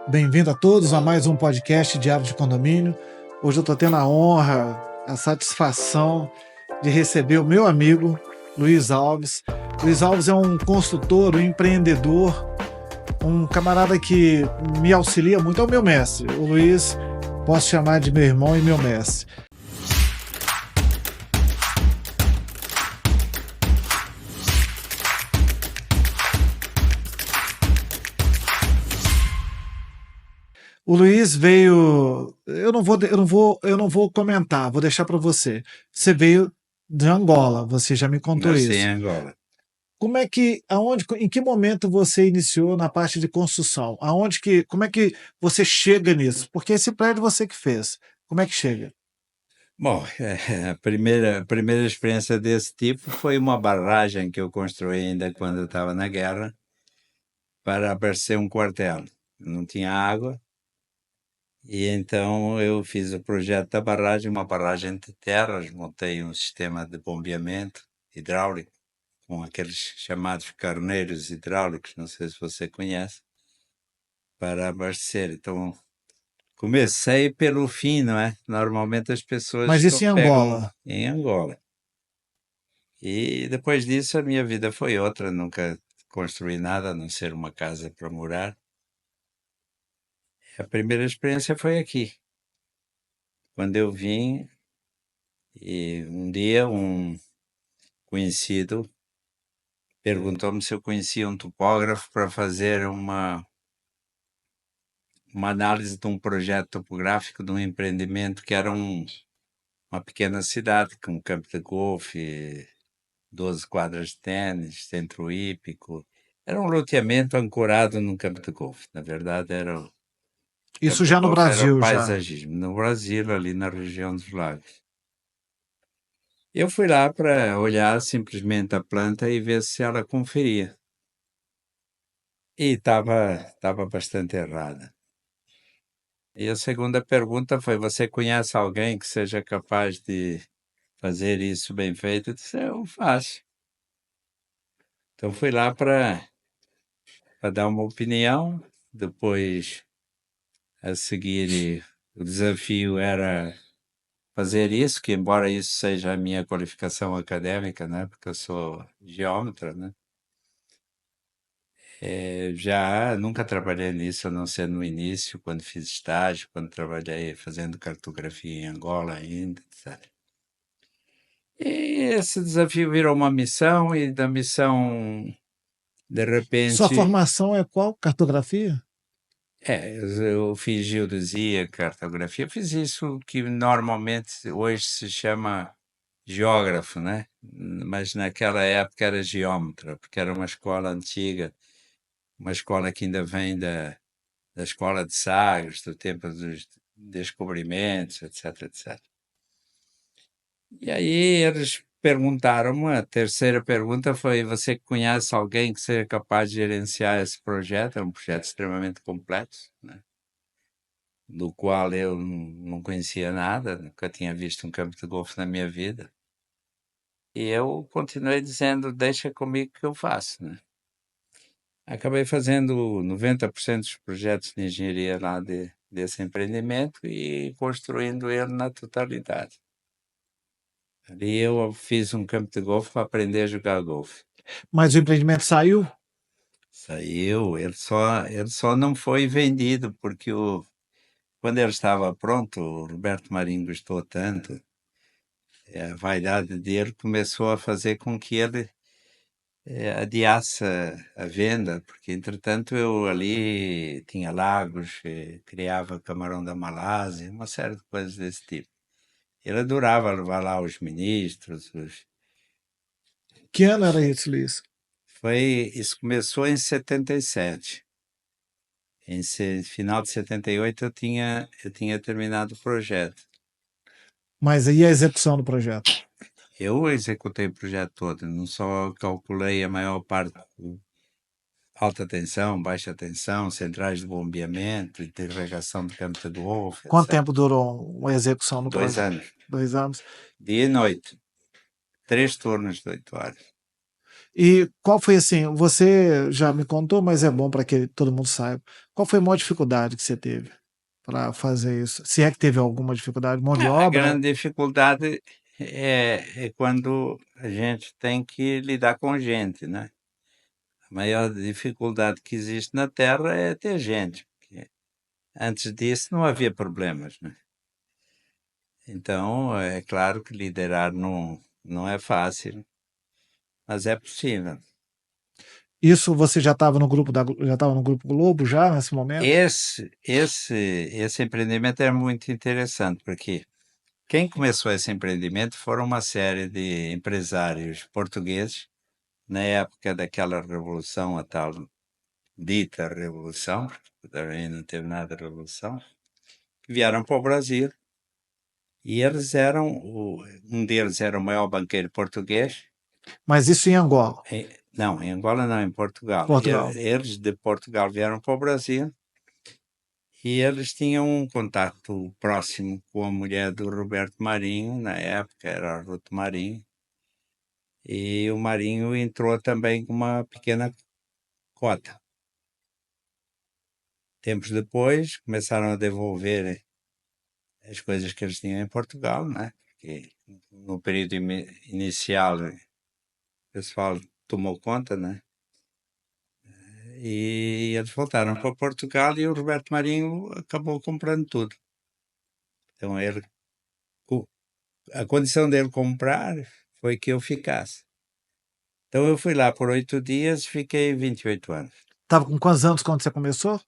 Bem-vindo a todos a mais um podcast Diário de Condomínio. Hoje eu estou tendo a honra, a satisfação de receber o meu amigo Luiz Alves. Luiz Alves é um consultor, um empreendedor, um camarada que me auxilia muito, é o meu mestre. O Luiz, posso chamar de meu irmão e meu mestre. O Luiz veio. Eu não vou comentar, vou deixar para você. Você veio de Angola, você já me contou Nasci isso. em Angola. Como é que, em que momento você iniciou na parte de construção? Como é que você chega nisso? Porque esse prédio você que fez. Como é que chega? Bom, a primeira experiência desse tipo foi uma barragem que eu construí ainda quando eu estava na guerra para abastecer um quartel. Não tinha água e então eu fiz o projeto da barragem, uma barragem de terras, montei um sistema de bombeamento hidráulico com aqueles chamados carneiros hidráulicos, não sei se você conhece, para abastecer. Então, comecei pelo fim, não é? Normalmente as pessoas Mas isso em pegam Angola. em Angola. E depois disso a minha vida foi outra, nunca construí nada, a não ser uma casa para morar. A primeira experiência foi aqui, quando eu vim e um dia um conhecido perguntou-me se eu conhecia um topógrafo para fazer uma análise de um projeto topográfico de um empreendimento que era uma pequena cidade com um campo de golfe, 12 quadras de ténis, centro hípico. Era um loteamento ancorado num campo de golfe. Na verdade, o Isso campo de já no golfe era o Brasil, já. paisagismo. No Brasil, ali na região dos lagos. Eu fui lá para olhar simplesmente a planta e ver se ela conferia. E estava bastante errada. E a segunda pergunta foi: você conhece alguém que seja capaz de fazer isso bem feito? Eu disse: eu faço. Então fui lá para dar uma opinião. Depois, a seguir, o desafio era fazer isso, que embora isso seja a minha qualificação acadêmica, né, porque eu sou geómetra, né, já nunca trabalhei nisso, a não ser no início, quando fiz estágio, quando trabalhei fazendo cartografia em Angola ainda, etc. E esse desafio virou uma missão, e da missão, de Sua repente, formação é qual? Cartografia? eu fiz geodesia, cartografia, fiz isso que normalmente hoje se chama geógrafo, né? Mas naquela época era geómetra, porque era uma escola antiga, uma escola que ainda vem da escola de Sagres, do tempo dos descobrimentos, etc, etc. E aí eles perguntaram, a terceira pergunta foi: você conhece alguém que seja capaz de gerenciar esse projeto? É um projeto extremamente complexo, né? Do qual eu não conhecia nada, nunca tinha visto um campo de golfe na minha vida. E eu continuei dizendo: deixa comigo que eu faço, né? Acabei fazendo 90% dos projetos de engenharia lá desse empreendimento e construindo ele na totalidade. Ali eu fiz um campo de golfe para aprender a jogar golfe. Mas o empreendimento saiu? Saiu, ele só não foi vendido, porque quando ele estava pronto, o Roberto Marinho gostou tanto, a vaidade dele começou a fazer com que ele adiasse a venda, porque entretanto eu ali tinha lagos, criava camarão da Malásia, uma série de coisas desse tipo. Ele adorava levar lá os ministros. Que ano era isso, Luiz? Isso começou em 77. Final de 78 eu tinha terminado o projeto. Mas aí a execução do projeto. Eu executei o projeto todo, não só calculei a maior parte, alta tensão, baixa tensão, centrais de bombeamento, interrogação de campo de golfe, Quanto etc. tempo durou a execução do 2 projeto? anos, 2 anos. dia e noite, 3 turnos de 8 horas. E qual foi assim, você já me contou, mas é bom para que todo mundo saiba. Qual foi a maior dificuldade que você teve para fazer isso? Se é que teve alguma dificuldade, mão de A obra? grande dificuldade é quando a gente tem que lidar com gente, né? A maior dificuldade que existe na Terra é ter gente, porque antes disso não havia problemas, né? Então, é claro que liderar não é fácil, mas é possível. Isso você já estava no grupo já estava no grupo Globo já nesse momento? Esse empreendimento é muito interessante, porque quem começou esse empreendimento foram uma série de empresários portugueses, na época daquela revolução, a tal dita revolução, porque também não teve nada de revolução, que vieram para o Brasil e eles eram, um deles era o maior banqueiro português, Mas isso em Angola, não, em Angola não, em Portugal. Portugal. Eles de Portugal vieram para o Brasil e eles tinham um contato próximo com a mulher do Roberto Marinho, na época era a Ruth Marinho, e o Marinho entrou também com uma pequena cota. Tempos depois, começaram a devolver as coisas que eles tinham em Portugal, né? Porque no período inicial o pessoal tomou conta, né? E eles voltaram para Portugal e o Roberto Marinho acabou comprando tudo. Então ele, co- a condição dele comprar foi que eu ficasse. Então eu fui lá por 8 dias e fiquei 28 anos. Estava com quantos anos quando você começou?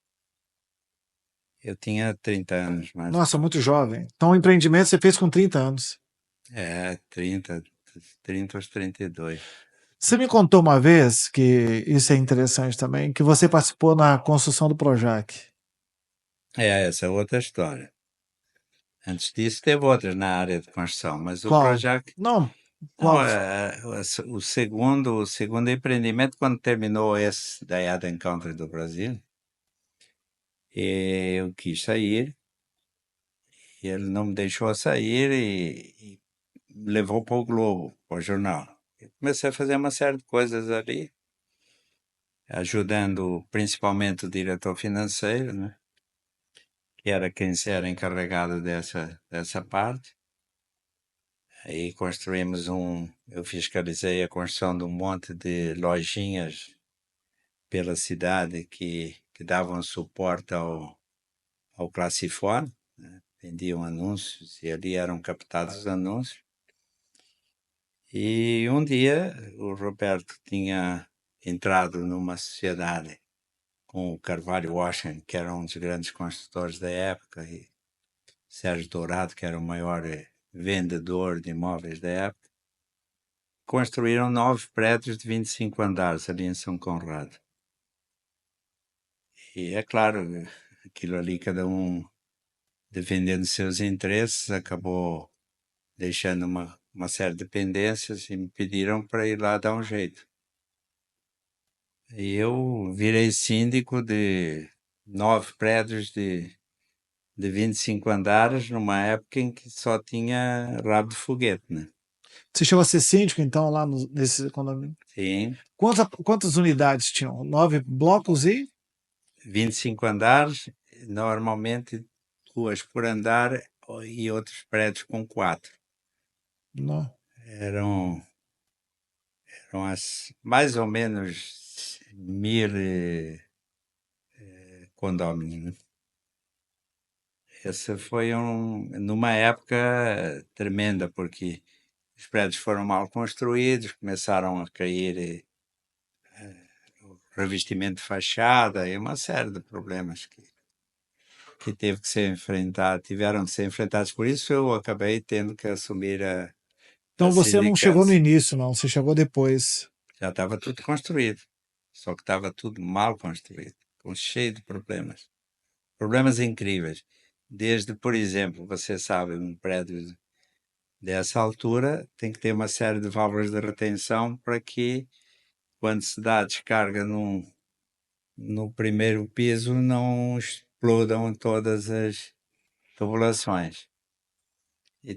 Eu tinha 30 anos, mas Nossa, muito jovem. Então o empreendimento você fez com 30 anos. 30, 30 aos 32. Você me contou uma vez, que isso é interessante também, que você participou na construção do Projac. Essa é outra história. Antes disso teve outras na área de construção, mas o Qual? Projac, Não, não, qual? o segundo empreendimento, quando terminou esse da Eden Country do Brasil, eu quis sair, e ele não me deixou sair e me levou para o Globo, para o jornal. Eu comecei a fazer uma série de coisas ali, ajudando principalmente o diretor financeiro, né? Que era quem era encarregado dessa parte. Aí eu fiscalizei a construção de um monte de lojinhas pela cidade que davam suporte ao Classifone, né? Vendiam anúncios e ali eram captados os anúncios. E um dia o Roberto tinha entrado numa sociedade com o Carvalho Washington, que era um dos grandes construtores da época, e Sérgio Dourado, que era o maior vendedor de imóveis da época. Construíram 9 prédios de 25 andares ali em São Conrado. E é claro, aquilo ali, cada um defendendo seus interesses, acabou deixando uma série de pendências e me pediram para ir lá dar um jeito. E eu virei síndico de 9 prédios de 25 andares, numa época em que só tinha rabo de foguete, né? Você chegou a ser síndico, então, lá nesse condomínio? Sim, Quantas unidades tinham? 9 blocos e? 25 andares, normalmente 2 por andar e outros prédios com 4. Não. Eram, eram mais ou menos 1000 condôminos, né? Essa foi numa época tremenda, porque os prédios foram mal construídos, começaram a cair o revestimento de fachada e uma série de problemas que teve que ser enfrentado, tiveram que ser enfrentados. Por isso eu acabei tendo que assumir a Então você não chegou no sindicância. início, não, você chegou depois. Já estava tudo construído, só que estava tudo mal construído, cheio de problemas. Problemas incríveis. Desde, por exemplo, você sabe, um prédio dessa altura tem que ter uma série de válvulas de retenção para que, quando se dá a descarga no primeiro piso, não explodam todas as tubulações. E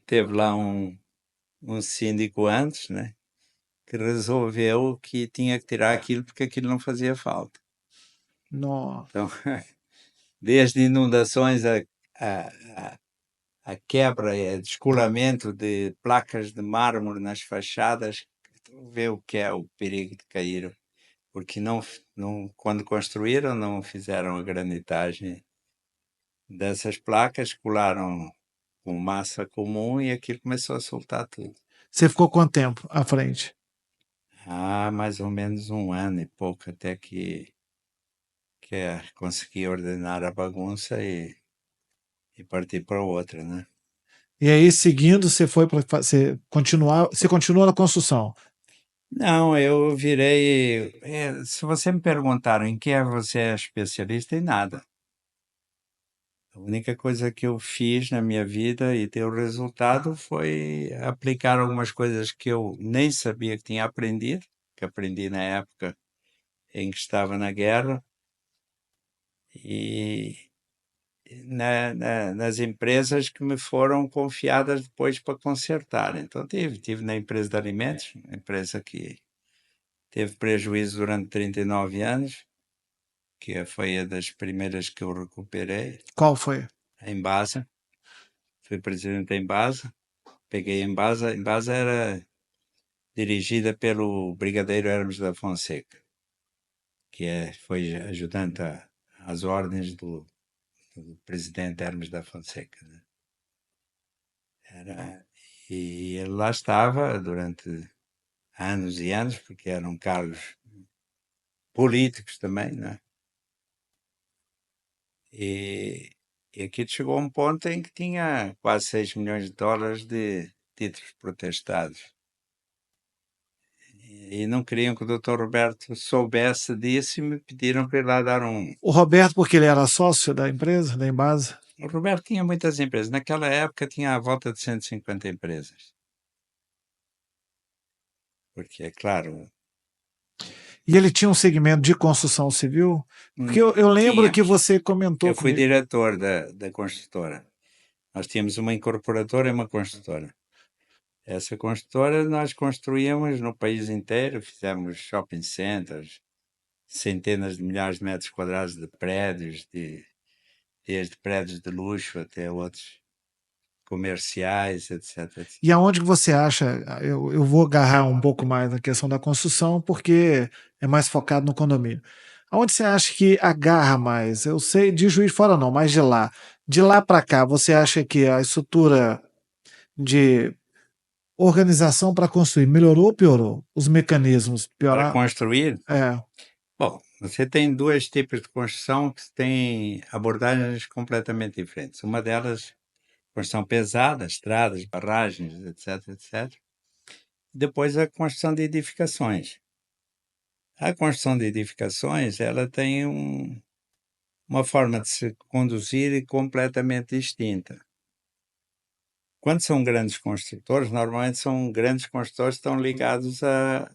teve lá um síndico antes, né, que resolveu que tinha que tirar aquilo porque aquilo não fazia falta. Não. Então, desde inundações a, a quebra e descolamento de placas de mármore nas fachadas, vê o que é o perigo de cair, porque quando construíram não fizeram a granitagem dessas placas, colaram com massa comum e aquilo começou a soltar tudo. Você ficou quanto tempo à frente? Mais ou menos um ano e pouco até que consegui ordenar a bagunça e partir para outra, né? E aí, seguindo, você foi para você continuou na construção. Não, eu virei. Se você me perguntar em que você é especialista, em nada. A única coisa que eu fiz na minha vida e deu resultado foi aplicar algumas coisas que eu nem sabia que tinha aprendido, que aprendi na época em que estava na guerra, e nas empresas que me foram confiadas depois para consertar. Então, tive na empresa de alimentos, uma empresa que teve prejuízo durante 39 anos, que foi a das primeiras que eu recuperei, Qual foi? a Embasa. Fui presidente da Embasa, peguei a Embasa. A Embasa era dirigida pelo Brigadeiro Hermes da Fonseca, que foi ajudante às ordens do presidente Hermes da Fonseca, né? E ele lá estava durante anos e anos, porque eram cargos políticos também, né? E aquilo chegou a um ponto em que tinha quase 6 milhões de dólares de títulos protestados. E não queriam que o Dr. Roberto soubesse disso e me pediram para ir lá dar um. O Roberto, porque ele era sócio da empresa, da Embasa. O Roberto tinha muitas empresas. Naquela época tinha à volta de 150 empresas. Porque, é claro, E ele tinha um segmento de construção civil? Porque eu lembro tinha. que você comentou Eu fui comigo. diretor da construtora. Nós tínhamos uma incorporadora e uma construtora. Essa construtora nós construíamos no país inteiro, fizemos shopping centers, centenas de milhares de metros quadrados de prédios, desde prédios de luxo até outros comerciais, etc. E aonde que você acha? Eu vou agarrar um pouco mais na questão da construção, porque é mais focado no condomínio. Aonde você acha que agarra mais? Eu sei de Juiz de Fora não, mas de lá. De lá para cá, você acha que a estrutura de organização para construir melhorou ou piorou? Os mecanismos Para piorar? construir, É. bom, você tem dois tipos de construção que têm abordagens completamente diferentes. Uma delas, construção pesada, estradas, barragens, etc. Depois a construção de edificações. A construção de edificações, ela tem uma forma de se conduzir completamente distinta. Quando são grandes construtores, normalmente são grandes construtores que estão ligados à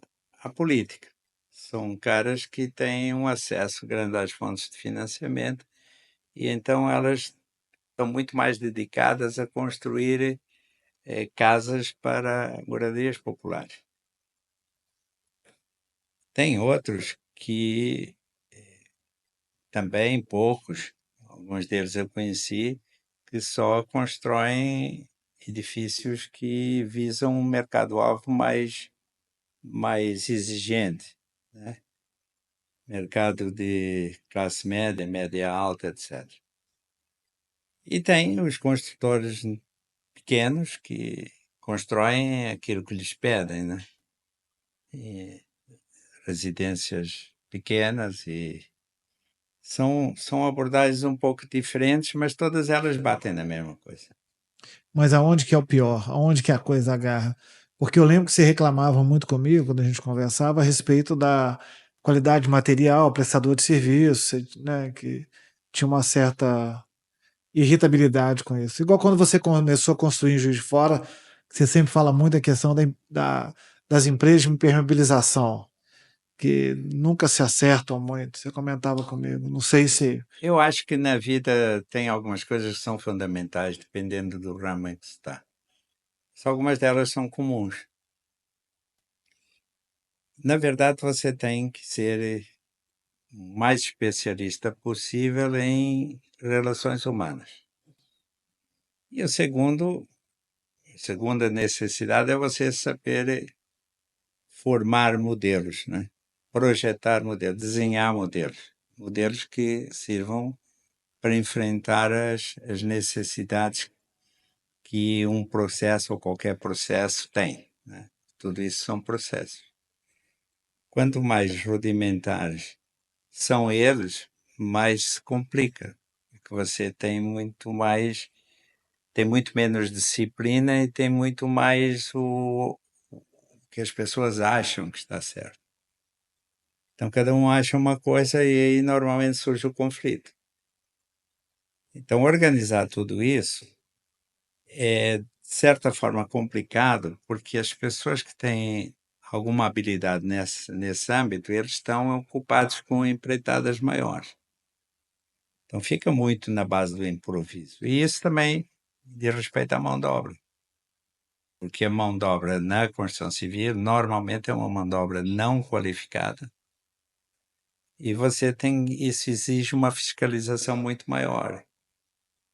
política. São caras que têm um acesso grande às fontes de financiamento e então elas estão muito mais dedicadas a construir casas para moradias populares. Tem outros que também poucos, alguns deles eu conheci, que só constroem edifícios que visam um mercado-alvo mais exigente, né? Mercado de classe média, média alta, etc. E tem os construtores pequenos que constroem aquilo que lhes pedem, né? E residências pequenas e são abordagens um pouco diferentes, mas todas elas batem na mesma coisa. Mas aonde que é o pior? Aonde que a coisa agarra? Porque eu lembro que você reclamava muito comigo quando a gente conversava a respeito da qualidade de material, prestador de serviço, né, que tinha uma certa irritabilidade com isso. Igual quando você começou a construir em Juiz de Fora, você sempre fala muito da questão das empresas de impermeabilização, que nunca se acertam muito. Você comentava comigo. Não sei se. Eu acho que na vida tem algumas coisas que são fundamentais, dependendo do ramo em que se está. Só algumas delas são comuns. Na verdade, você tem que ser o mais especialista possível em relações humanas. E a segunda necessidade é você saber formar modelos, né? Projetar modelos, desenhar modelos, modelos que sirvam para enfrentar as necessidades que um processo ou qualquer processo tem, né? Tudo isso são processos. Quanto mais rudimentares são eles, mais se complica, porque você tem muito menos disciplina e tem muito mais o que as pessoas acham que está certo. Então cada um acha uma coisa e aí normalmente surge o conflito. Então organizar tudo isso é, de certa forma, complicado, porque as pessoas que têm alguma habilidade nesse âmbito, eles estão ocupados com empreitadas maiores. Então fica muito na base do improviso. E isso também diz respeito à mão de obra. Porque a mão de obra na construção civil normalmente é uma mão de obra não qualificada e isso exige uma fiscalização muito maior.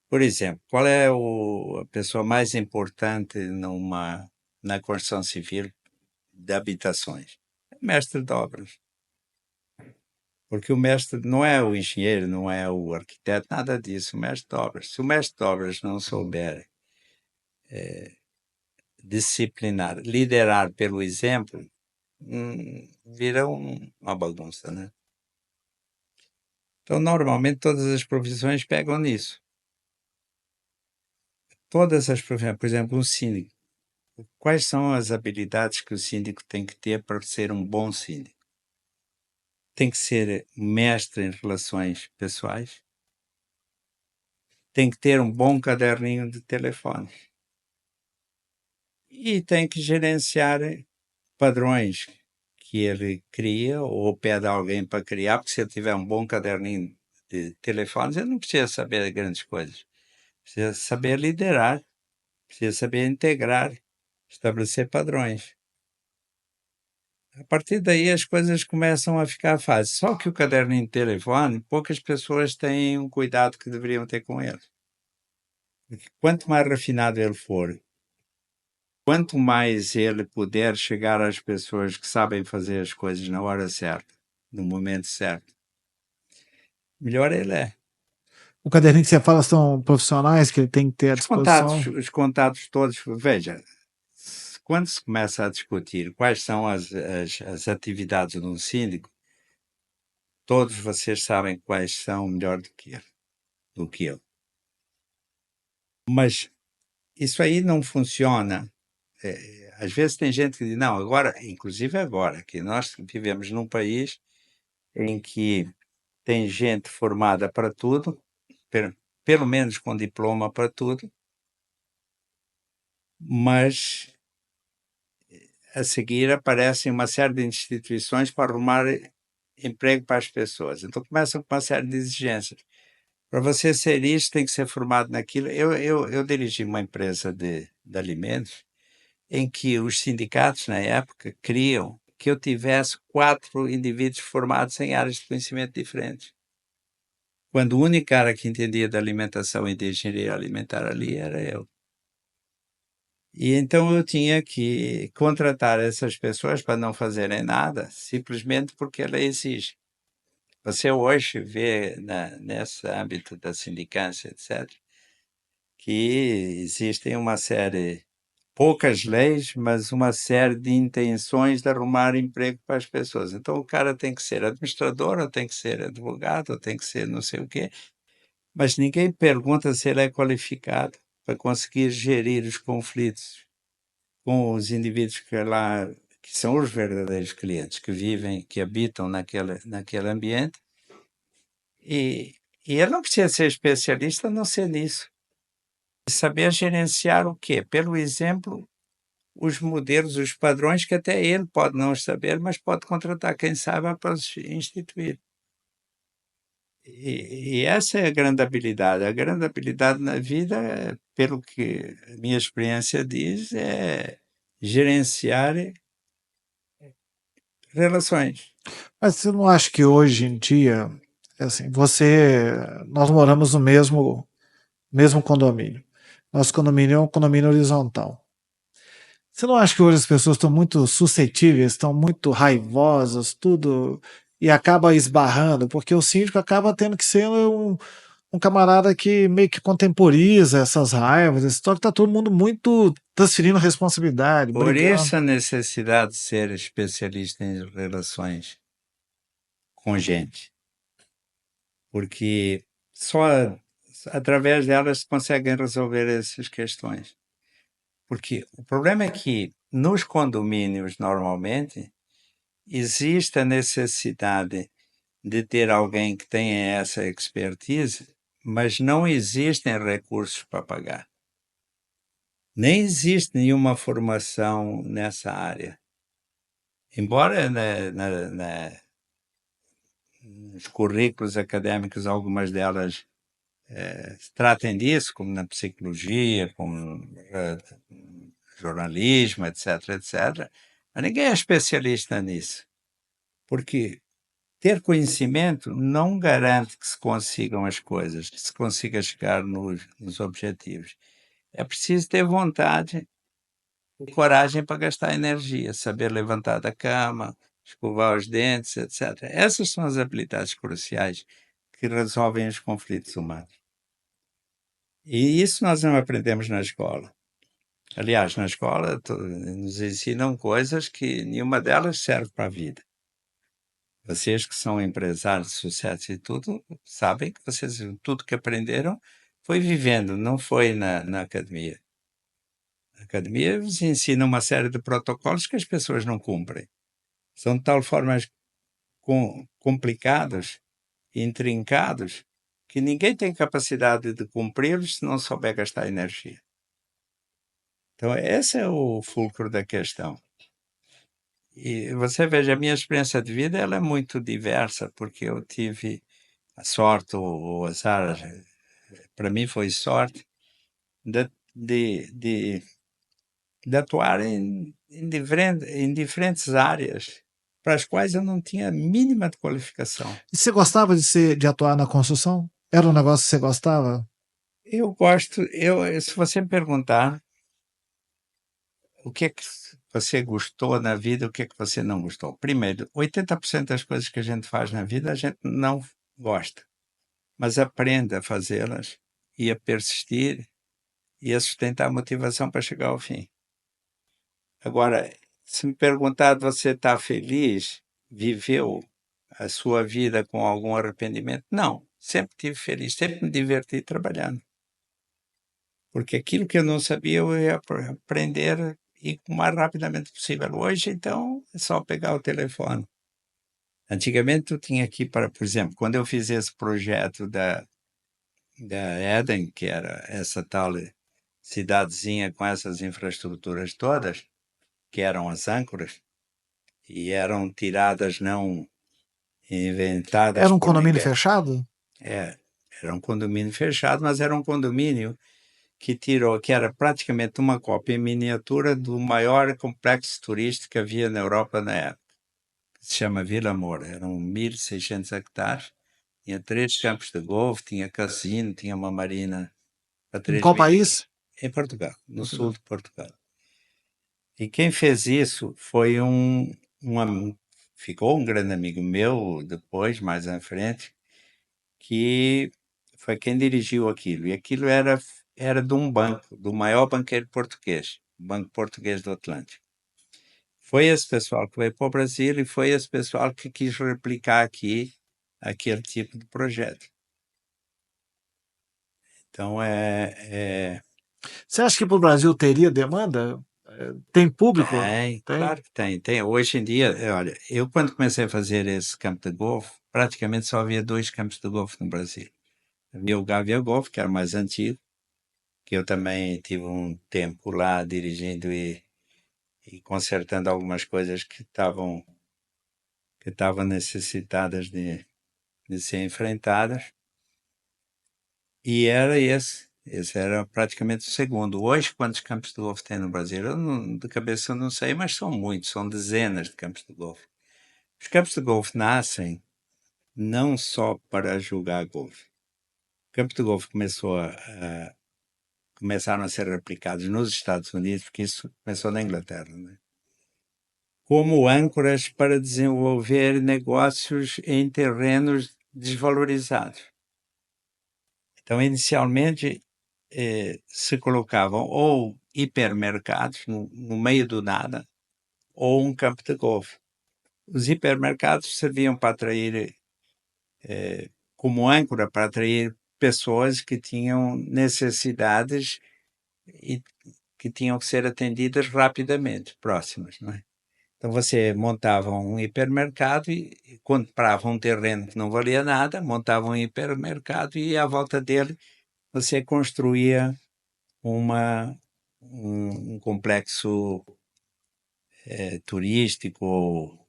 Por exemplo, qual é a pessoa mais importante na construção civil de habitações? O mestre de obras. Porque o mestre não é o engenheiro, não é o arquiteto, nada disso, o mestre de obras. Se o mestre de obras não souber disciplinar, liderar pelo exemplo, vira uma bagunça, né? Então, normalmente, todas as profissões pegam nisso. Todas as profissões, por exemplo, um síndico. Quais são as habilidades que o síndico tem que ter para ser um bom síndico? Tem que ser mestre em relações pessoais, tem que ter um bom caderninho de telefone e tem que gerenciar padrões que ele cria ou pede a alguém para criar, porque se ele tiver um bom caderninho de telefones, ele não precisa saber grandes coisas. Precisa saber liderar, precisa saber integrar, estabelecer padrões. A partir daí as coisas começam a ficar fáceis. Só que o caderninho de telefone, poucas pessoas têm o cuidado que deveriam ter com ele. Porque quanto mais refinado ele for, quanto mais ele puder chegar às pessoas que sabem fazer as coisas na hora certa, no momento certo, melhor ele é. O caderninho que você fala são profissionais que ele tem que ter à disposição? Os contatos todos, veja, quando se começa a discutir quais são as atividades de um síndico, todos vocês sabem quais são melhor do que eu. Mas isso aí não funciona. Às vezes tem gente que diz, não, agora, inclusive agora, que nós vivemos num país em que tem gente formada para tudo, pelo menos com diploma para tudo, mas a seguir aparecem uma série de instituições para arrumar emprego para as pessoas. Então começam com uma série de exigências. Para você ser isso, tem que ser formado naquilo. Eu dirigi uma empresa de alimentos em que os sindicatos, na época, queriam que eu tivesse 4 indivíduos formados em áreas de conhecimento diferentes. Quando o único cara que entendia de alimentação e de engenharia alimentar ali era eu. E então eu tinha que contratar essas pessoas para não fazerem nada, simplesmente porque ela exige. Você hoje vê nesse âmbito da sindicância, etc., que existem uma série, poucas leis, mas uma série de intenções de arrumar emprego para as pessoas. Então o cara tem que ser administrador, ou tem que ser advogado, ou tem que ser não sei o quê, mas ninguém pergunta se ele é qualificado para conseguir gerir os conflitos com os indivíduos que são os verdadeiros clientes, que vivem, que habitam naquele ambiente, e, e ele não precisa ser especialista a não ser nisso. Saber gerenciar o quê? Pelo exemplo, os modelos, os padrões que até ele pode não saber, mas pode contratar quem saiba para os instituir. E essa é a grande habilidade. A grande habilidade na vida, pelo que a minha experiência diz, é gerenciar Relações. Mas você não acha que hoje em dia, assim, nós moramos no mesmo condomínio. Nosso condomínio é um condomínio horizontal. Você não acha que hoje as pessoas estão muito suscetíveis, estão muito raivosas, tudo, e acaba esbarrando, porque o síndico acaba tendo que ser um camarada que meio que contemporiza essas raivas, só que tá todo mundo muito transferindo responsabilidade, Por brigando. isso a necessidade de ser especialista em relações com gente, porque só através delas se conseguem resolver essas questões. Porque o problema é que nos condomínios, normalmente, existe a necessidade de ter alguém que tenha essa expertise, mas não existem recursos para pagar. Nem existe nenhuma formação nessa área. Embora nos currículos académicos algumas delas tratem disso, como na psicologia, como jornalismo, etc., etc., mas ninguém é especialista nisso, porque ter conhecimento não garante que se consigam as coisas, que se consiga chegar nos objetivos. É preciso ter vontade e coragem para gastar energia, saber levantar da cama, escovar os dentes, etc. Essas são as habilidades cruciais que resolvem os conflitos humanos. E isso nós não aprendemos na escola. Aliás, na escola nos ensinam coisas que nenhuma delas serve para a vida. Vocês que são empresários de sucesso e tudo, sabem que vocês tudo que aprenderam foi vivendo, não foi na academia. Na academia vos ensina uma série de protocolos que as pessoas não cumprem. São de tal forma complicados e intrincados que ninguém tem capacidade de cumpri-los se não souber gastar energia. Então, esse é o fulcro da questão. E você veja, a minha experiência de vida ela é muito diversa, porque eu tive a sorte ou o azar, para mim foi sorte, de, de, de, de atuar em diferentes áreas para as quais eu não tinha a mínima de qualificação. E você gostava de atuar na construção? Era um negócio que você gostava? Eu gosto, se você me perguntar o que é que você gostou na vida, o que é que você não gostou. Primeiro, 80% das coisas que a gente faz na vida a gente não gosta, mas aprende a fazê-las e a persistir e a sustentar a motivação para chegar ao fim. Agora, se me perguntar, você está feliz? Viveu a sua vida com algum arrependimento? Não, sempre estive feliz, sempre me diverti trabalhando. Porque aquilo que eu não sabia, eu ia aprender e o mais rapidamente possível. Hoje, então, é só pegar o telefone. Antigamente, eu tinha aqui para, por exemplo, quando eu fiz esse projeto da Eden, que era essa tal cidadezinha com essas infraestruturas todas, que eram as âncoras, e eram tiradas, não inventadas Era um por condomínio ninguém. fechado? É, era um condomínio fechado, mas era um condomínio que era praticamente uma cópia em miniatura do maior complexo turístico que havia na Europa na época, que se chama Vila Moura. Eram 1.600 hectares, tinha 3 campos de golfe, tinha cassino, tinha uma marina para Em 3 qual mil. país? Em Portugal, no sul Portugal. de Portugal. E quem fez isso foi ficou um grande amigo meu depois, mais à frente, que foi quem dirigiu aquilo. E aquilo era de um banco, do maior banqueiro português, o Banco Português do Atlântico. Foi esse pessoal que veio para o Brasil e foi esse pessoal que quis replicar aqui aquele tipo de projeto. Então, Você acha que para o Brasil teria demanda? Tem público? tem, Tem. claro que tem. Tem. Hoje em dia, olha, eu quando comecei a fazer esse campo de golfe, praticamente só havia 2 campos de golfe no Brasil. Havia o Gávea Golf, que era o mais antigo, que eu também tive um tempo lá dirigindo e consertando algumas coisas que estavam necessitadas de ser enfrentadas. E era esse era praticamente o segundo. Hoje, quantos campos de golfe tem no Brasil? De cabeça eu não sei, mas são muitos, são dezenas de campos de golfe. Os campos de golfe nascem não só para jogar golfe. O campo de golfe começaram a ser replicados nos Estados Unidos, porque isso começou na Inglaterra, né? Como âncoras para desenvolver negócios em terrenos desvalorizados. Então, inicialmente, se colocavam ou hipermercados no meio do nada, ou um campo de golfe. Os hipermercados serviam para atrair, como âncora, para atrair pessoas que tinham necessidades e que tinham que ser atendidas rapidamente, próximas, não é? Então você montava um hipermercado e comprava um terreno que não valia nada, montava um hipermercado e à volta dele você construía um complexo turístico ou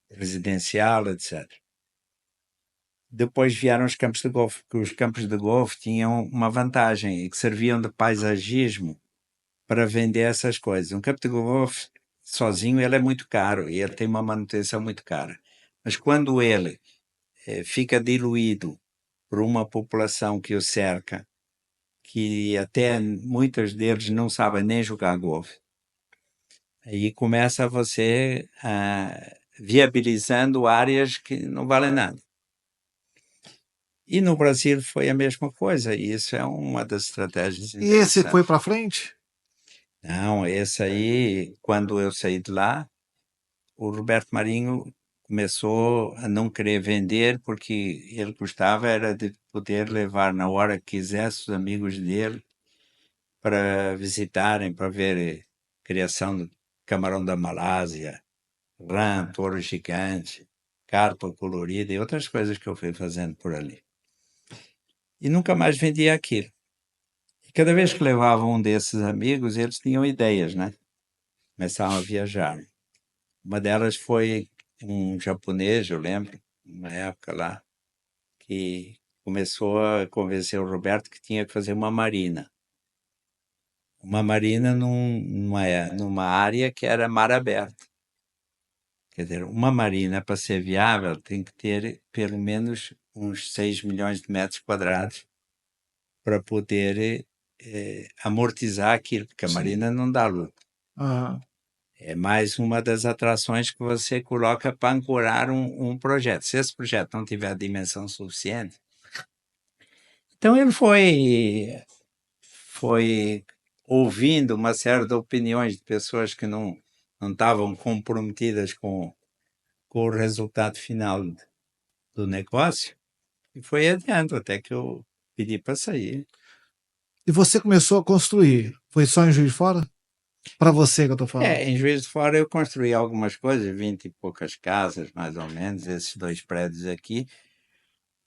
residencial, etc. Depois vieram os campos de golfe, porque os campos de golfe tinham uma vantagem e que serviam de paisagismo para vender essas coisas. Um campo de golfe sozinho ele é muito caro e ele tem uma manutenção muito cara. Mas quando ele fica diluído por uma população que o cerca, que até muitos deles não sabem nem jogar golfe, aí começa você viabilizando áreas que não valem nada. E no Brasil foi a mesma coisa, e isso é uma das estratégias E esse foi interessantes. para frente? Não, esse aí, quando eu saí de lá, o Roberto Marinho começou a não querer vender porque ele gostava era de poder levar na hora que quisesse os amigos dele para visitarem, para ver criação de camarão da Malásia, rã, touro gigante, carpa colorida e outras coisas que eu fui fazendo por ali. E nunca mais vendia aquilo. E cada vez que levava um desses amigos, eles tinham ideias, né? Começavam a viajar. Uma delas foi um japonês, eu lembro, uma época lá, que começou a convencer o Roberto que tinha que fazer uma marina. Uma marina numa área que era mar aberto. Quer dizer, uma marina, para ser viável, tem que ter pelo menos uns 6 milhões de metros quadrados para poder amortizar aquilo, porque a Sim. marina não dá lucro. Aham. É mais uma das atrações que você coloca para ancorar um projeto. Se esse projeto não tiver dimensão suficiente. Então ele foi ouvindo uma série de opiniões de pessoas que não estavam comprometidas com o resultado final do negócio e foi adiante até que eu pedi para sair. E você começou a construir? Foi só em Juiz de Fora? Para você que eu tô falando. Em Juiz de Fora eu construí algumas coisas, 20 e poucas casas, mais ou menos, esses 2 prédios aqui,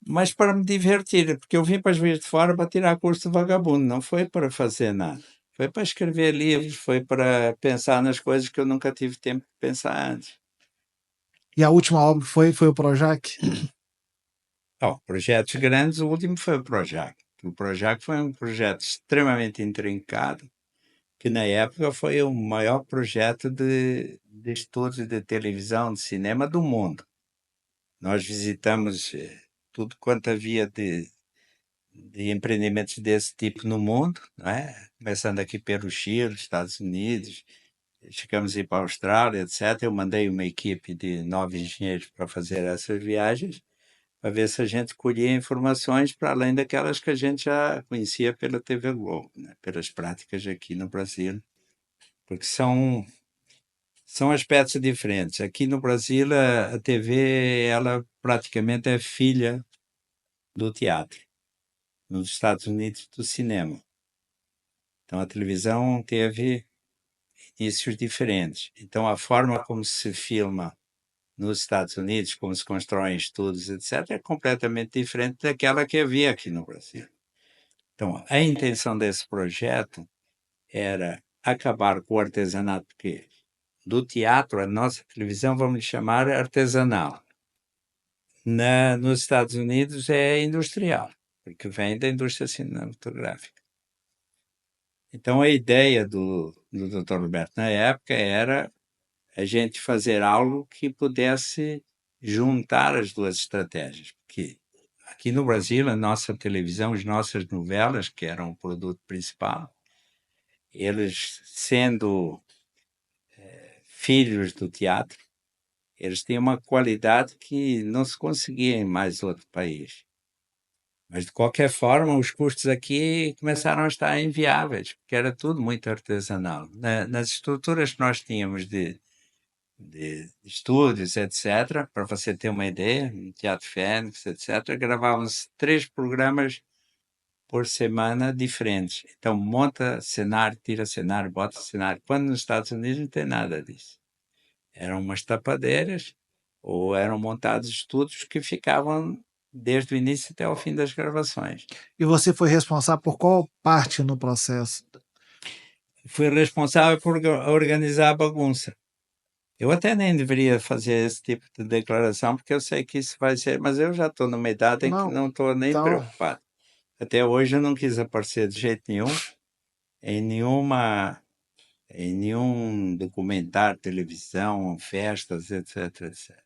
mas para me divertir, porque eu vim para Juiz de Fora para tirar curso de vagabundo, não foi para fazer nada. Foi para escrever livros, foi para pensar nas coisas que eu nunca tive tempo de pensar antes. E a última obra que foi o Projac? Projetos grandes, o último foi o Projac. O Projac foi um projeto extremamente intrincado, que na época foi o maior projeto de estudos de televisão, de cinema do mundo. Nós visitamos tudo quanto havia de empreendimentos desse tipo no mundo, não é? Começando aqui pelo Chile, Estados Unidos, chegamos a ir para a Austrália, etc. Eu mandei uma equipe de 9 engenheiros para fazer essas viagens, para ver se a gente colhia informações para além daquelas que a gente já conhecia pela TV Globo, né? Pelas práticas aqui no Brasil, porque são aspectos diferentes. Aqui no Brasil, a TV, ela praticamente é filha do teatro. Nos Estados Unidos, do cinema. Então, a televisão teve inícios diferentes. Então, a forma como se filma nos Estados Unidos, como se constroem estudos, etc., é completamente diferente daquela que havia aqui no Brasil. Então, a intenção desse projeto era acabar com o artesanato, porque do teatro, a nossa televisão, vamos chamar artesanal. Nos Estados Unidos é industrial, porque vem da indústria cinematográfica. Então, a ideia do Dr. Roberto, na época, era a gente fazer algo que pudesse juntar as duas estratégias. Porque aqui no Brasil, a nossa televisão, as nossas novelas, que eram o produto principal, eles sendo filhos do teatro, eles têm uma qualidade que não se conseguia em mais outro país. Mas, de qualquer forma, os custos aqui começaram a estar inviáveis, porque era tudo muito artesanal. Nas estruturas que nós tínhamos de estúdios, etc., para você ter uma ideia, no Teatro Fênix, etc., gravavam-se 3 programas por semana diferentes. Então, monta cenário, tira cenário, bota cenário. Quando nos Estados Unidos não tem nada disso. Eram umas tapadeiras ou eram montados estúdios que ficavam desde o início até ao fim das gravações. E você foi responsável por qual parte no processo? Fui responsável por organizar a bagunça. Eu até nem deveria fazer esse tipo de declaração, porque eu sei que isso vai ser, mas eu já estou numa idade em que Não, não estou nem então, preocupado. Até hoje eu não quis aparecer de jeito nenhum, em nenhum documentário, televisão, festas, etc, etc.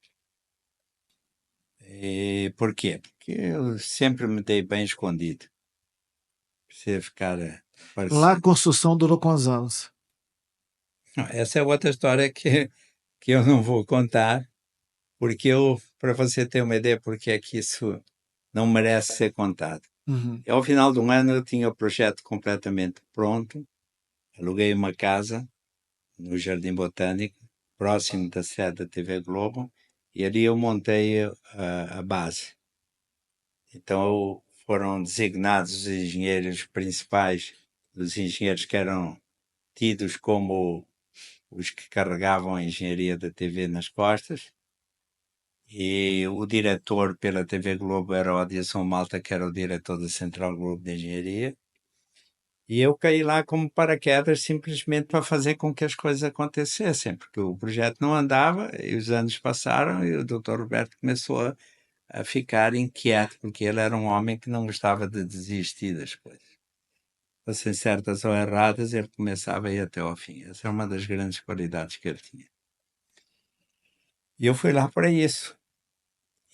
E por quê? Porque eu sempre me dei bem escondido. Você ficar lá a construção durou quantos anos? Essa é outra história que eu não vou contar, porque para você ter uma ideia, porque é que isso não merece ser contado. Uhum. E ao final de um ano eu tinha o projeto completamente pronto, aluguei uma casa no Jardim Botânico, próximo da sede da TV Globo, e ali eu montei a base. Então foram designados os engenheiros principais, os engenheiros que eram tidos como os que carregavam a engenharia da TV nas costas, e o diretor pela TV Globo era o Adilson Malta, que era o diretor da Central Globo de Engenharia, e eu caí lá como paraquedas simplesmente para fazer com que as coisas acontecessem, porque o projeto não andava, e os anos passaram, e o Dr. Roberto começou a ficar inquieto, porque ele era um homem que não gostava de desistir das coisas. Fossem certas ou erradas, ele começava a ir até ao fim. Essa é uma das grandes qualidades que ele tinha. E eu fui lá para isso.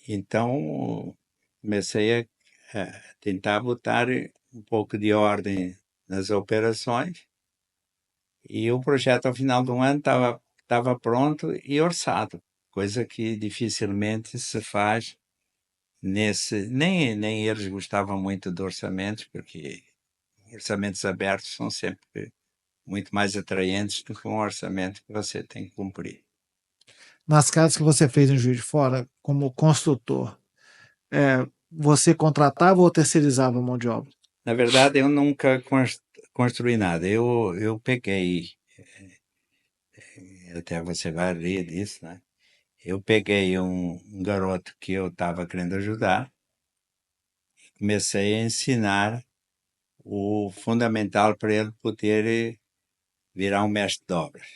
Então, comecei a tentar botar um pouco de ordem nas operações, e o projeto, ao final de um ano, estava pronto e orçado, coisa que dificilmente se faz nem eles gostavam muito de orçamentos, porque orçamentos abertos são sempre muito mais atraentes do que um orçamento que você tem que cumprir. Nas casas que você fez em Juiz de Fora, como construtor, você contratava ou terceirizava a mão de obra? Na verdade, eu nunca construí nada. Eu peguei, até você vai rir disso, né? Eu peguei um garoto que eu estava querendo ajudar e comecei a ensinar o fundamental para ele poder virar um mestre de obras.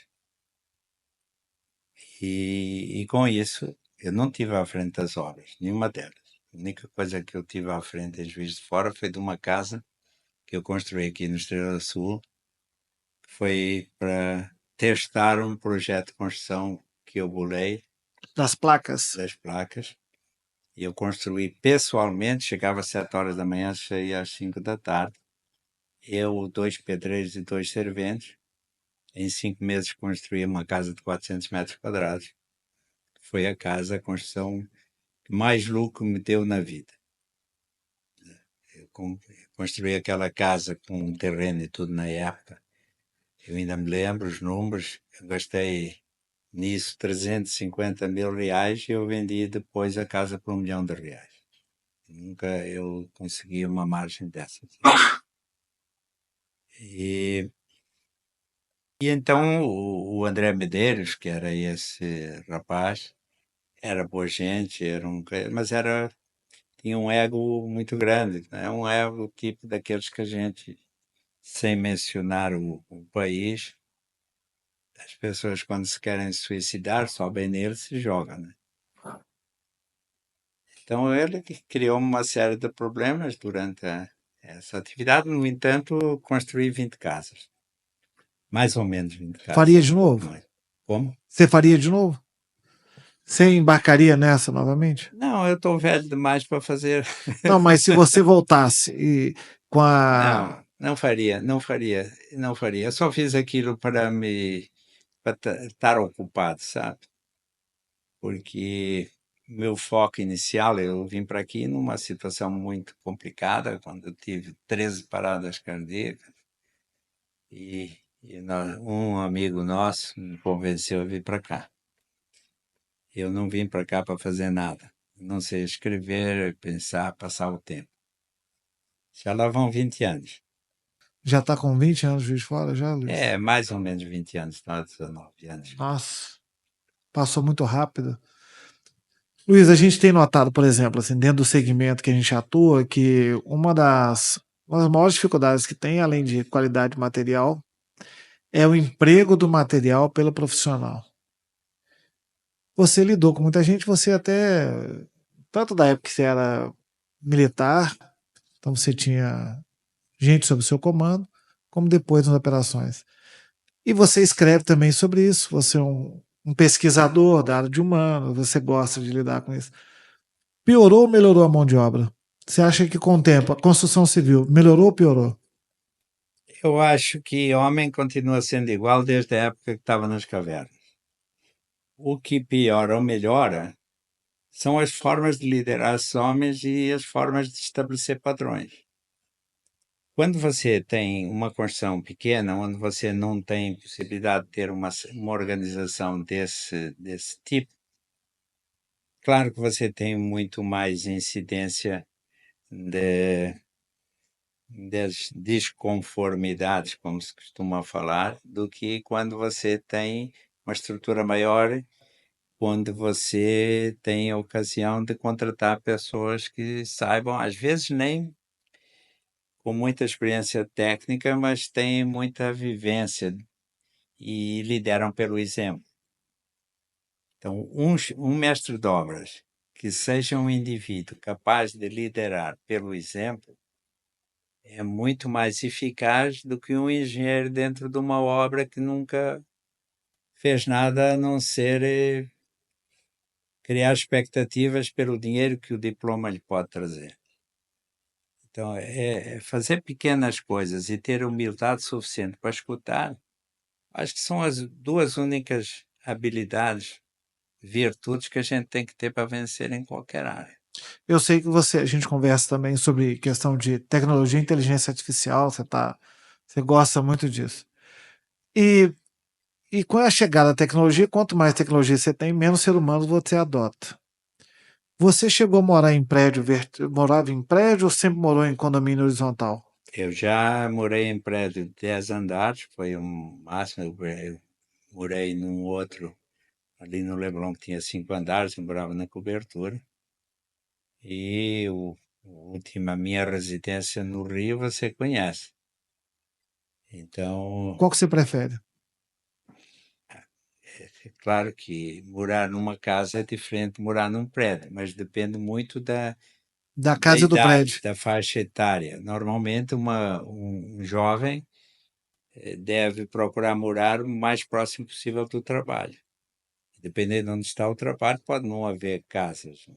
E com isso, eu não tive à frente das obras, nenhuma delas. A única coisa que eu tive à frente em Juiz de Fora foi de uma casa que eu construí aqui no Estrela Sul, que foi para testar um projeto de construção que eu bolei Das placas? das placas. E eu construí pessoalmente, chegava às 7 horas da manhã, saía às 5 da tarde. Eu, 2 pedreiros e 2 serventes. Em 5 meses construí uma casa de 400 metros quadrados. Foi a casa, a construção que mais lucro me deu na vida. Eu construí aquela casa com um terreno e tudo na época. Eu ainda me lembro os números. Eu gastei nisso 350 mil reais e eu vendi depois a casa por R$ 1 milhão. Nunca eu consegui uma margem dessas. E então o André Medeiros, que era esse rapaz, era boa gente, mas tinha um ego muito grande, né? Um ego tipo daqueles que a gente, sem mencionar o país, as pessoas quando se querem suicidar, sobem nele e se jogam, né? Então ele criou uma série de problemas durante essa atividade. No entanto, construí 20 casas. Mais ou menos 20 casas. Faria de novo? Como? Você faria de novo? Você embarcaria nessa novamente? Não, eu estou velho demais para fazer. Não, mas se você voltasse e com a. Não, não faria, não faria, não faria. Eu só fiz aquilo para estar ocupado, sabe? Porque meu foco inicial, eu vim para aqui numa situação muito complicada, quando eu tive 13 paradas cardíacas, um amigo nosso me convenceu a vir para cá. Eu não vim para cá para fazer nada. Não sei escrever, pensar, passar o tempo. Já lá vão 20 anos. Já está com 20 anos de Juiz de Fora, já, Luiz? É, mais ou menos 20 anos, tá? 19 anos. Nossa, passou muito rápido. Luiz, a gente tem notado, por exemplo, assim, dentro do segmento que a gente atua, que uma das maiores dificuldades que tem, além de qualidade material, é o emprego do material pelo profissional. Você lidou com muita gente, você até, tanto da época que você era militar, então você tinha gente sob seu comando, como depois nas operações. E você escreve também sobre isso, você é um pesquisador da área de humanos, você gosta de lidar com isso. Piorou ou melhorou a mão de obra? Você acha que com o tempo a construção civil melhorou ou piorou? Eu acho que homem continua sendo igual desde a época que estava nas cavernas. O que piora ou melhora são as formas de liderar os homens e as formas de estabelecer padrões. Quando você tem uma construção pequena, onde você não tem possibilidade de ter uma organização desse tipo, claro que você tem muito mais incidência de, das desconformidades, como se costuma falar, do que quando você tem uma estrutura maior, onde você tem a ocasião de contratar pessoas que saibam, às vezes nem com muita experiência técnica, mas têm muita vivência e lideram pelo exemplo. Então, um mestre de obras que seja um indivíduo capaz de liderar pelo exemplo é muito mais eficaz do que um engenheiro dentro de uma obra que nunca fez nada a não ser criar expectativas pelo dinheiro que o diploma lhe pode trazer. Então, é fazer pequenas coisas e ter humildade suficiente para escutar. Acho que são as duas únicas habilidades, virtudes que a gente tem que ter para vencer em qualquer área. Eu sei que a gente conversa também sobre questão de tecnologia e inteligência artificial, você gosta muito disso. E, e com a chegada da tecnologia, quanto mais tecnologia você tem, menos ser humano você adota. Você chegou a morar em prédio, morava em prédio ou sempre morou em condomínio horizontal? Eu já morei em prédio de 10 andares, foi o máximo. Eu morei num outro, ali no Leblon, que tinha 5 andares, eu morava na cobertura. E a minha residência no Rio, você conhece. Então, Qual que você prefere? é claro que morar numa casa é diferente de morar num prédio, mas depende muito Da da casa e do idade, prédio. da faixa etária. Normalmente, um jovem deve procurar morar o mais próximo possível do trabalho. Dependendo de onde está o trabalho, pode não haver casas.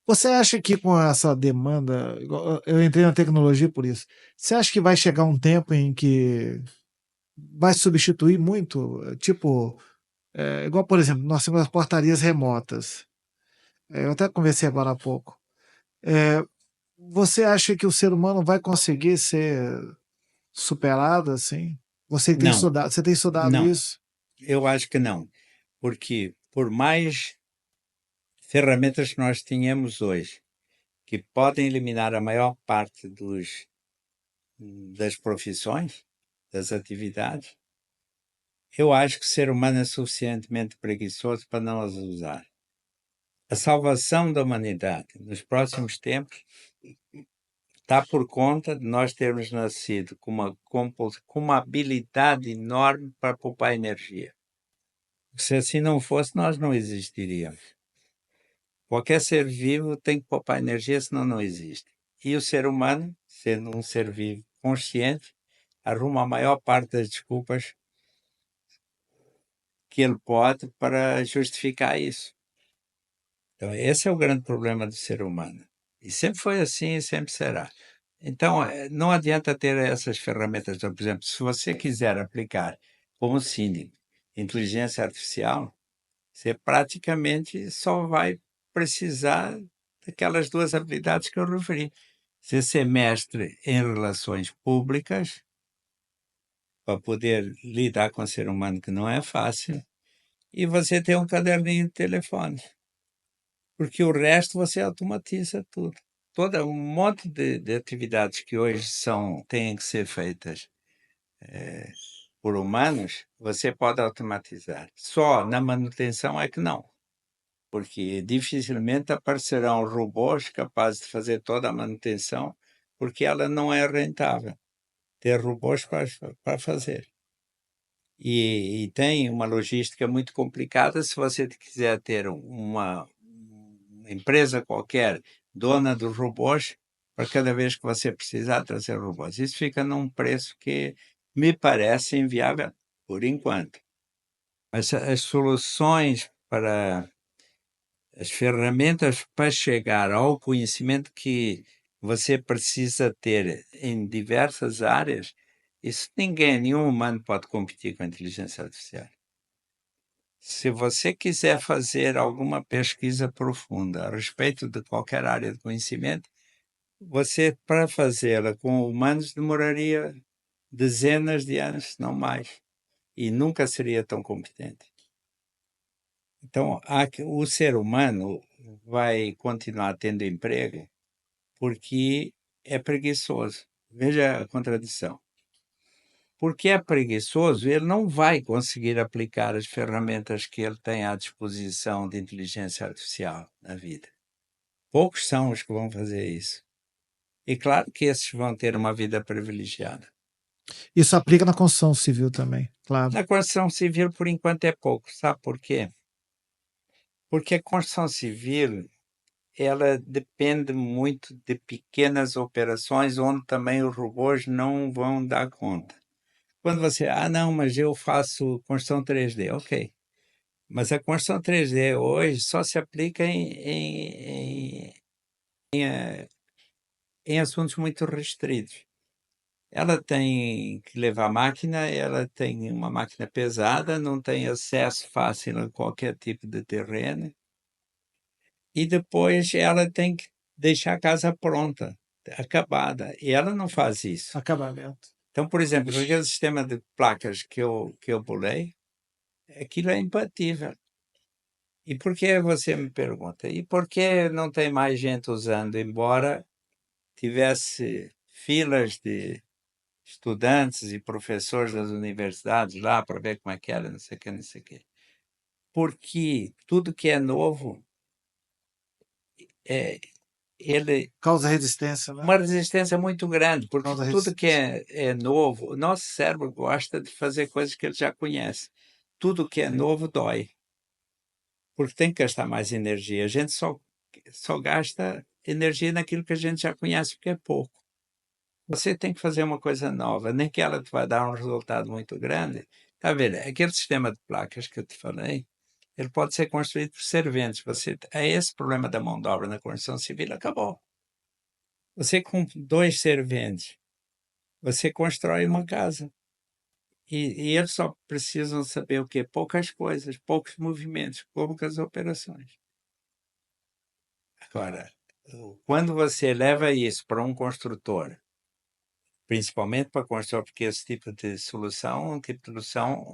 Você acha que com essa demanda, eu entrei na tecnologia por isso, você acha que vai chegar um tempo em que vai substituir muito? Tipo, igual, por exemplo, nós temos as portarias remotas. Eu até conversei agora há pouco. É, você acha que o ser humano vai conseguir ser superado assim? Não, Você tem estudado não. isso? Eu acho que não. Porque por mais ferramentas que nós tenhamos hoje, que podem eliminar a maior parte das profissões, das atividades, eu acho que o ser humano é suficientemente preguiçoso para não as usar. A salvação da humanidade nos próximos tempos está por conta de nós termos nascido com uma habilidade enorme para poupar energia. Se assim não fosse, nós não existiríamos. Qualquer ser vivo tem que poupar energia, senão não existe. E o ser humano, sendo um ser vivo consciente, arruma a maior parte das desculpas que ele pode para justificar isso. Então, esse é o grande problema do ser humano. E sempre foi assim e sempre será. Então, não adianta ter essas ferramentas. Então, por exemplo, se você quiser aplicar como síndico inteligência artificial, você praticamente só vai precisar daquelas duas habilidades que eu referi. Você ser mestre em relações públicas, para poder lidar com o ser humano, que não é fácil, e você ter um caderninho de telefone. Porque o resto você automatiza tudo. Todo um monte de atividades que hoje têm que ser feitas por humanos, você pode automatizar. Só na manutenção é que não, porque dificilmente aparecerão robôs capazes de fazer toda a manutenção, porque ela não é rentável ter robôs para fazer. E tem uma logística muito complicada. Se você quiser ter uma empresa qualquer dona dos robôs, para cada vez que você precisar trazer robôs. Isso fica num preço que me parece inviável por enquanto. Mas as soluções para as ferramentas para chegar ao conhecimento que você precisa ter em diversas áreas, isso nenhum humano pode competir com a inteligência artificial. Se você quiser fazer alguma pesquisa profunda a respeito de qualquer área de conhecimento, você, para fazê-la com humanos, demoraria dezenas de anos, não mais, e nunca seria tão competente. Então, o ser humano vai continuar tendo emprego porque é preguiçoso. Veja a contradição. Porque é preguiçoso, ele não vai conseguir aplicar as ferramentas que ele tem à disposição de inteligência artificial na vida. Poucos são os que vão fazer isso. E claro que esses vão ter uma vida privilegiada. Isso aplica na construção civil também, claro. Na construção civil, por enquanto, é pouco. Sabe por quê? Porque a construção civil ela depende muito de pequenas operações onde também os robôs não vão dar conta. Quando você, não, mas eu faço construção 3D, ok. Mas a construção 3D hoje só se aplica em assuntos muito restritos. Ela tem que levar máquina, ela tem uma máquina pesada, não tem acesso fácil a qualquer tipo de terreno. E depois ela tem que deixar a casa pronta, acabada. E ela não faz isso. Acabamento. Então, por exemplo, aquele sistema de placas que eu pulei, aquilo é imbatível. E por que você me pergunta? E por que não tem mais gente usando, embora tivesse filas de estudantes e professores das universidades lá para ver como é que era, não sei o que, não sei o que. Porque tudo que é novo, ele Causa resistência, né? uma resistência muito grande, porque Causa tudo que resistência. é novo, o nosso cérebro gosta de fazer coisas que ele já conhece. Tudo que é novo dói, porque tem que gastar mais energia. A gente só gasta energia naquilo que a gente já conhece, porque é pouco. Você tem que fazer uma coisa nova, nem que ela te vai dar um resultado muito grande. Está vendo? Aquele sistema de placas que eu te falei, ele pode ser construído por serventes. É esse problema da mão de obra na construção civil, acabou. Você com 2 serventes, você constrói uma casa. E eles só precisam saber o quê? Poucas coisas, poucos movimentos, poucas operações. Agora, quando você leva isso para um construtor, principalmente para construir, porque esse tipo de solução é um tipo de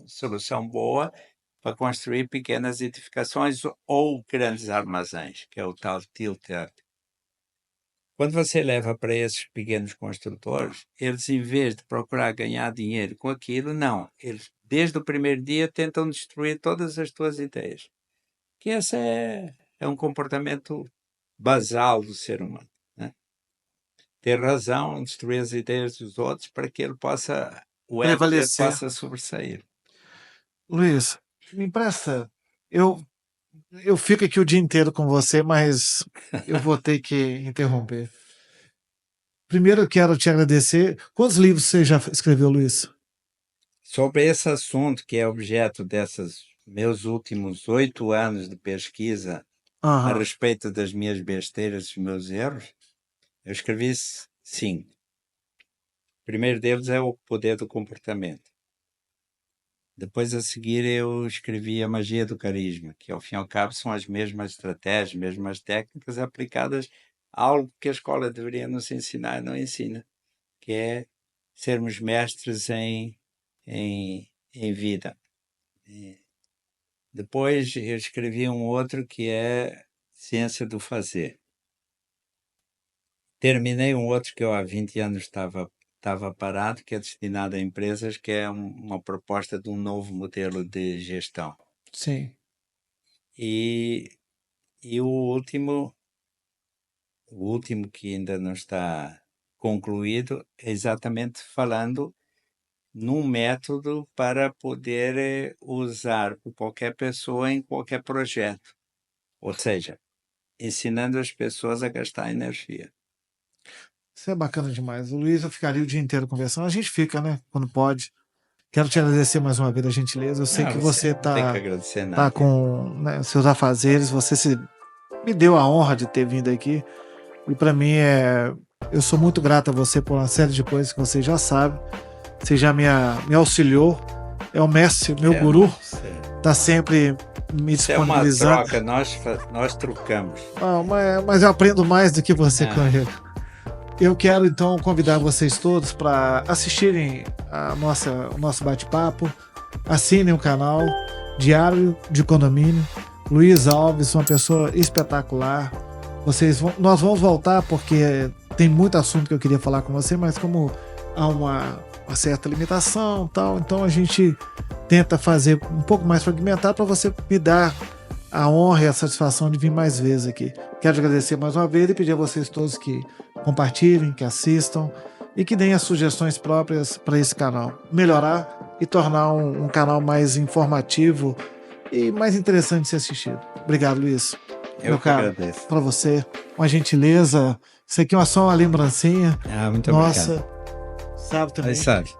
solução boa para construir pequenas edificações ou grandes armazéns, que é o tal tilt-up. Quando você leva para esses pequenos construtores, eles, em vez de procurar ganhar dinheiro com aquilo, não. Eles, desde o primeiro dia, tentam destruir todas as tuas ideias. Que esse é um comportamento basal do ser humano. Né? Ter razão, destruir as ideias dos outros para que ele possa, o ego dele Prevalecer. possa sobressair. Luiz, me empresta. Eu fico aqui o dia inteiro com você, mas eu vou ter que interromper. Primeiro eu quero te agradecer. Quantos livros você já escreveu, Luiz? Sobre esse assunto que é objeto dessas meus últimos 8 anos de pesquisa a Aham. respeito das minhas besteiras, dos meus erros, eu escrevi 5. O primeiro deles é o poder do comportamento. Depois, a seguir, eu escrevi a magia do carisma, que ao fim e ao cabo são as mesmas estratégias, mesmas técnicas aplicadas a algo que a escola deveria nos ensinar e não ensina, que é sermos mestres em vida. Depois eu escrevi um outro que é ciência do fazer. Terminei um outro que eu há 20 anos estava parado, que é destinado a empresas, que é uma proposta de um novo modelo de gestão. Sim. E o último que ainda não está concluído, é exatamente falando num método para poder usar por qualquer pessoa em qualquer projeto. Ou seja, ensinando as pessoas a gastar energia. Isso é bacana demais. O Luiz, eu ficaria o dia inteiro conversando. A gente fica, né? Quando pode. Quero te agradecer mais uma vez a gentileza. Eu sei que você Não tem que agradecer nada. com, né, seus afazeres. Você me deu a honra de ter vindo aqui. E para mim eu sou muito grato a você por uma série de coisas que você já sabe. Você já me auxiliou. É o mestre, meu guru. Tá sempre me disponibilizando. É uma troca, nós trocamos. Mas eu aprendo mais do que você comigo. Eu quero então convidar vocês todos para assistirem o nosso bate-papo. Assinem o canal Diário de Condomínio. Luiz Alves, uma pessoa espetacular. Nós vamos voltar porque tem muito assunto que eu queria falar com você, mas como há uma certa limitação, tal, então a gente tenta fazer um pouco mais fragmentado para você me dar a honra e a satisfação de vir mais vezes aqui. Quero agradecer mais uma vez e pedir a vocês todos que compartilhem, que assistam e que deem as sugestões próprias para esse canal. Melhorar e tornar um canal mais informativo e mais interessante de ser assistido. Obrigado, Luiz. Eu que agradeço. Para você, uma gentileza. Isso aqui é só uma lembrancinha. Muito nossa, obrigado. Sabe também. Sabe.